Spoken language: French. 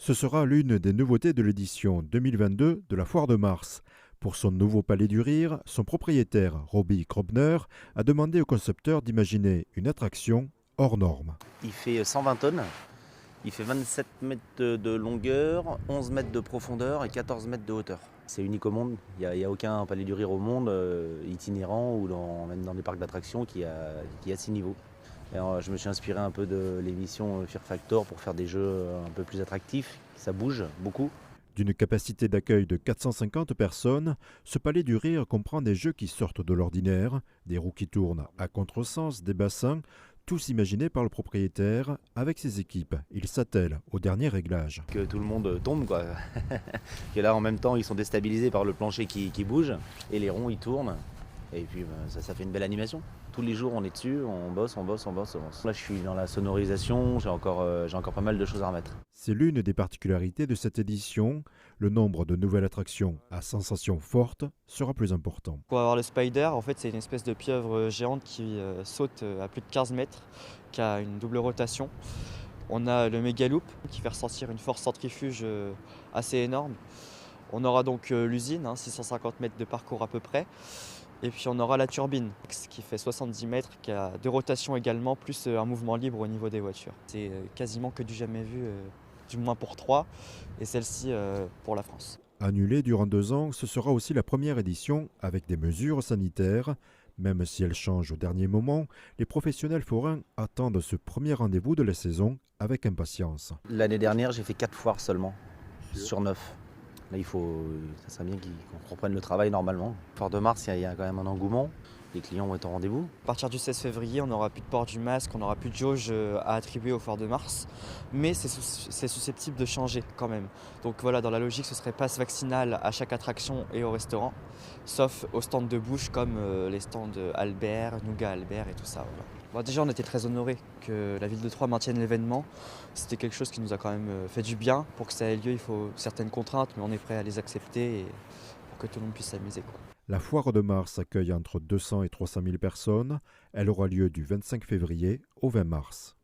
Ce sera l'une des nouveautés de l'édition 2022 de la Foire de Mars. Pour son nouveau Palais du Rire, son propriétaire, Robbie Krobner, a demandé au concepteur d'imaginer une attraction hors norme. Il fait 120 tonnes, il fait 27 mètres de longueur, 11 mètres de profondeur et 14 mètres de hauteur. C'est unique au monde, il n'y a aucun Palais du Rire au monde itinérant ou même dans des parcs d'attractions qui a 6 niveaux. Et je me suis inspiré un peu de l'émission Fear Factor pour faire des jeux un peu plus attractifs, ça bouge beaucoup. D'une capacité d'accueil de 450 personnes, ce Palais du Rire comprend des jeux qui sortent de l'ordinaire, des roues qui tournent à contresens, des bassins, tous imaginés par le propriétaire avec ses équipes. Il s'attelle au dernier réglage. Que tout le monde tombe, quoi. Que là, en même temps, ils sont déstabilisés par le plancher qui bouge et les ronds, ils tournent. Et puis, ça fait une belle animation. Tous les jours, on est dessus, on bosse. Là, je suis dans la sonorisation, j'ai encore pas mal de choses à remettre. C'est l'une des particularités de cette édition. Le nombre de nouvelles attractions à sensations fortes sera plus important. Pour avoir le Spider, en fait, c'est une espèce de pieuvre géante qui saute à plus de 15 mètres, qui a une double rotation. On a le Megaloop qui fait ressentir une force centrifuge assez énorme. On aura donc l'usine, 650 mètres de parcours à peu près. Et puis on aura la turbine qui fait 70 mètres, qui a deux rotations également, plus un mouvement libre au niveau des voitures. C'est quasiment que du jamais vu, du moins pour 3, et celle-ci pour la France. Annulée durant 2 ans, ce sera aussi la première édition avec des mesures sanitaires. Même si elle change au dernier moment, les professionnels forains attendent ce premier rendez-vous de la saison avec impatience. L'année dernière, j'ai fait 4 foires seulement, sur 9. Là, ça serait bien qu'on reprenne le travail normalement. Foire de Mars, il y a quand même un engouement. Les clients vont être au rendez-vous. À partir du 16 février, on n'aura plus de port du masque, on n'aura plus de jauge à attribuer au Foire de Mars. Mais c'est susceptible de changer quand même. Donc voilà, dans la logique, ce serait passe vaccinal à chaque attraction et au restaurant. Sauf aux stands de bouche comme les stands Albert, Nougat Albert et tout ça. Voilà. Bon, déjà, on était très honorés que la ville de Troyes maintienne l'événement. C'était quelque chose qui nous a quand même fait du bien. Pour que ça ait lieu, il faut certaines contraintes, mais on est prêt à les accepter et pour que tout le monde puisse s'amuser, quoi. La Foire de Mars accueille entre 200 et 300 000 personnes. Elle aura lieu du 25 février au 20 mars.